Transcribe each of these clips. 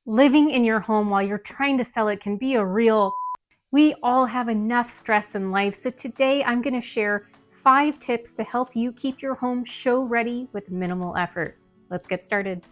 Living in your home while you're trying to sell it can be a real. We all have enough stress in life, so today I'm going to share 5 tips to help you keep your home show ready with minimal effort. Let's get started.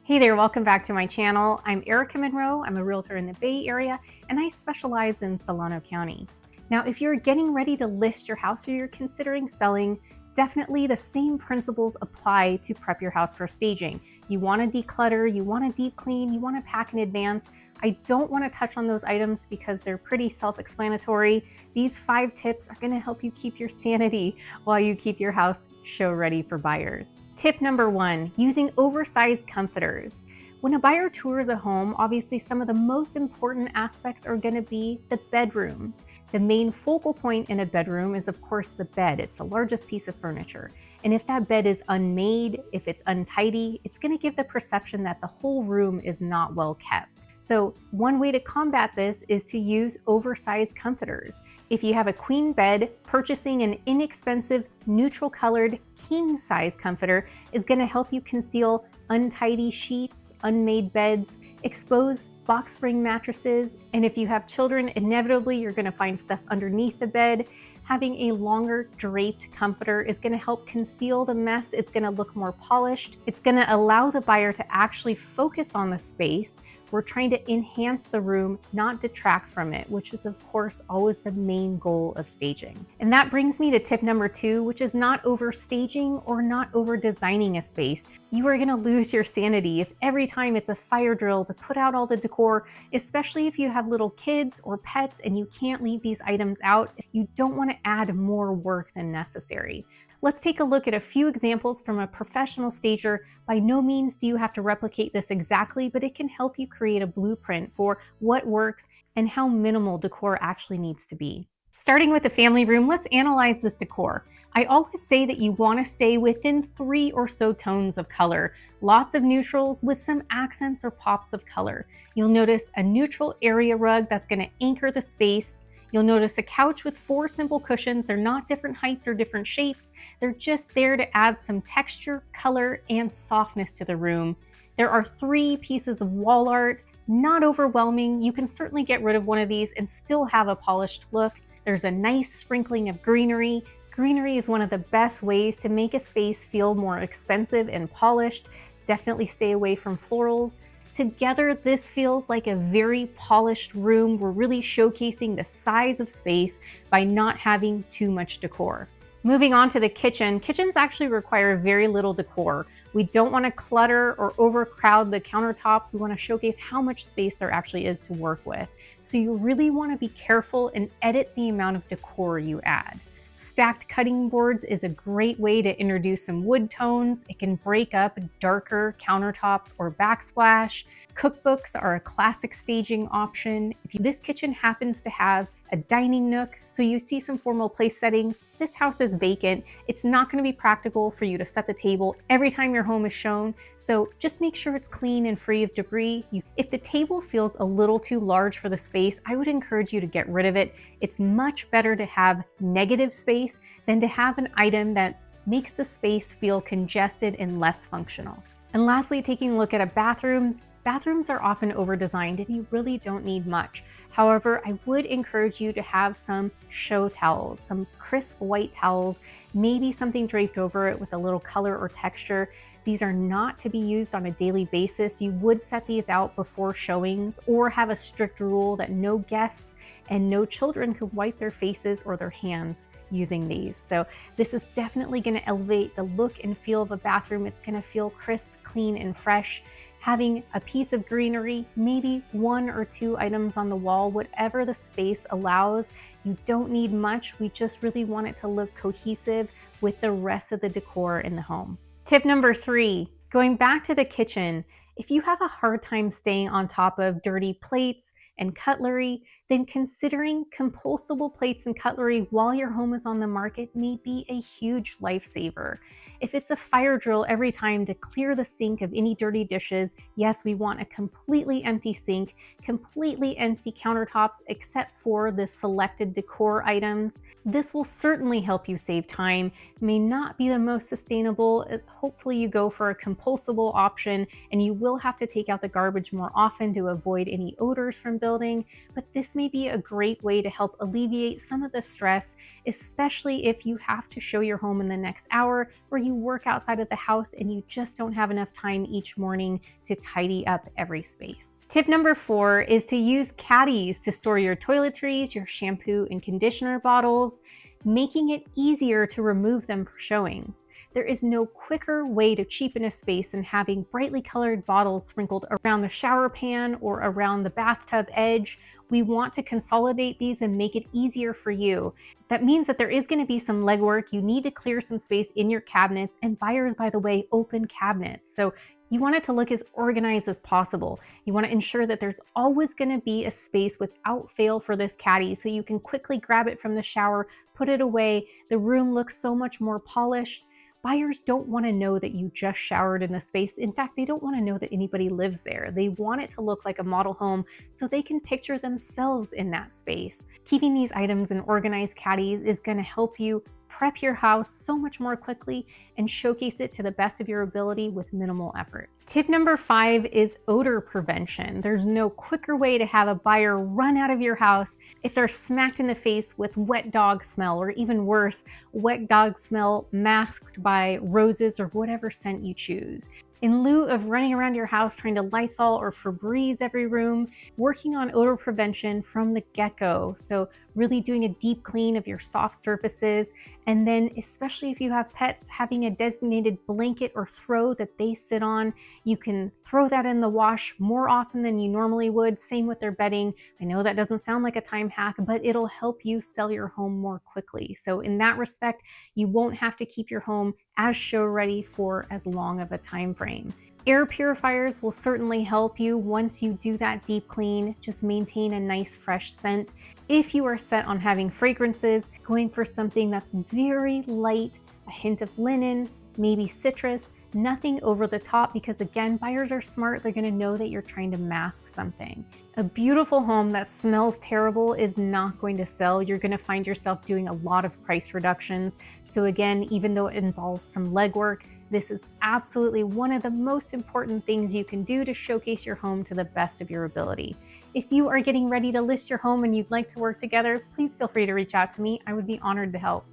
Hey there, welcome back to my channel. I'm Erika Monroe. I'm a realtor in the Bay Area, and I specialize in Solano County. Now, if you're getting ready to list your house or you're considering selling, definitely the same principles apply to prep your house for staging. You want to declutter, you want to deep clean, you want to pack in advance. I don't want to touch on those items because they're pretty self-explanatory. These 5 tips are going to help you keep your sanity while you keep your house show ready for buyers. Tip number 1, using oversized comforters. When a buyer tours a home, obviously some of the most important aspects are going to be the bedrooms. The main focal point in a bedroom is, of course, the bed. It's the largest piece of furniture. And if that bed is unmade, if it's untidy, it's going to give the perception that the whole room is not well kept. So one way to combat this is to use oversized comforters. If you have a queen bed, purchasing an inexpensive neutral colored king size comforter is going to help you conceal untidy sheets, unmade beds, exposed box spring mattresses, and if you have children, inevitably you're going to find stuff underneath the bed. Having a longer draped comforter is going to help conceal the mess. It's going to look more polished. It's going to allow the buyer to actually focus on the space. We're trying to enhance the room, not detract from it, which is of course always the main goal of staging. And that brings me to tip number 2, which is not overstaging or not over designing a space. You are gonna lose your sanity if every time it's a fire drill to put out all the decor, especially if you have little kids or pets and you can't leave these items out. You don't wanna add more work than necessary. Let's take a look at a few examples from a professional stager. By no means do you have to replicate this exactly, but it can help you create a blueprint for what works and how minimal decor actually needs to be. Starting with the family room, let's analyze this decor. I always say that you want to stay within 3 or so tones of color, lots of neutrals with some accents or pops of color. You'll notice a neutral area rug that's going to anchor the space. You'll notice a couch with 4 simple cushions. They're not different heights or different shapes. They're just there to add some texture, color, and softness to the room. There are 3 pieces of wall art, not overwhelming. You can certainly get rid of one of these and still have a polished look. There's a nice sprinkling of greenery. Greenery is one of the best ways to make a space feel more expensive and polished. Definitely stay away from florals. Together, this feels like a very polished room. We're really showcasing the size of space by not having too much decor. Moving on to the kitchen. Kitchens actually require very little decor. We don't want to clutter or overcrowd the countertops. We want to showcase how much space there actually is to work with. So you really want to be careful and edit the amount of decor you add. Stacked cutting boards is a great way to introduce some wood tones. It can break up darker countertops or backsplash. Cookbooks are a classic staging option. If this kitchen happens to have a dining nook, so you see some formal place settings, this house is vacant. It's not going to be practical for you to set the table every time your home is shown, so just make sure it's clean and free of debris. If the table feels a little too large for the space, I would encourage you to get rid of it. It's much better to have negative space than to have an item that makes the space feel congested and less functional. And lastly, taking a look at a bathroom. Bathrooms are often over-designed and you really don't need much. However, I would encourage you to have some show towels, some crisp white towels, maybe something draped over it with a little color or texture. These are not to be used on a daily basis. You would set these out before showings or have a strict rule that no guests and no children could wipe their faces or their hands using these. So this is definitely going to elevate the look and feel of a bathroom. It's going to feel crisp, clean, and fresh. Having a piece of greenery, maybe 1 or 2 items on the wall, whatever the space allows. You don't need much. We just really want it to look cohesive with the rest of the decor in the home. Tip number 3, going back to the kitchen. If you have a hard time staying on top of dirty plates and cutlery, then considering compostable plates and cutlery while your home is on the market may be a huge lifesaver. If it's a fire drill every time to clear the sink of any dirty dishes, yes, we want a completely empty sink, completely empty countertops except for the selected decor items. This will certainly help you save time. It may not be the most sustainable. Hopefully you go for a compostable option, and you will have to take out the garbage more often to avoid any odors from building, but this may be a great way to help alleviate some of the stress, especially if you have to show your home in the next hour or you work outside of the house and you just don't have enough time each morning to tidy up every space. Tip number 4 is to use caddies to store your toiletries, your shampoo and conditioner bottles, making it easier to remove them for showings. There is no quicker way to cheapen a space than having brightly colored bottles sprinkled around the shower pan or around the bathtub edge. We want to consolidate these and make it easier for you. That means that there is going to be some legwork. You need to clear some space in your cabinets, and buyers, by the way, open cabinets. So you want it to look as organized as possible. You want to ensure that there's always going to be a space without fail for this caddy, so you can quickly grab it from the shower, put it away. The room looks so much more polished. Buyers don't want to know that you just showered in the space. In fact, they don't want to know that anybody lives there. They want it to look like a model home so they can picture themselves in that space. Keeping these items in organized caddies is going to help you prep your house so much more quickly and showcase it to the best of your ability with minimal effort. Tip number 5 is odor prevention. There's no quicker way to have a buyer run out of your house if they're smacked in the face with wet dog smell, or even worse, wet dog smell masked by roses or whatever scent you choose. In lieu of running around your house trying to Lysol or Febreze every room, working on odor prevention from the get-go. So really doing a deep clean of your soft surfaces, and then especially if you have pets, having a designated blanket or throw that they sit on. You can throw that in the wash more often than you normally would. Same with their bedding. I know that doesn't sound like a time hack, but it'll help you sell your home more quickly. So in that respect, you won't have to keep your home as show ready for as long of a time frame. Air purifiers will certainly help you once you do that deep clean. Just maintain a nice fresh scent. If you are set on having fragrances, going for something that's very light, a hint of linen, maybe citrus, nothing over the top, because again, buyers are smart. They're going to know that you're trying to mask something. A beautiful home that smells terrible is not going to sell. You're going to find yourself doing a lot of price reductions. So again, even though it involves some legwork, this is absolutely one of the most important things you can do to showcase your home to the best of your ability. If you are getting ready to list your home and you'd like to work together, please feel free to reach out to me. I would be honored to help.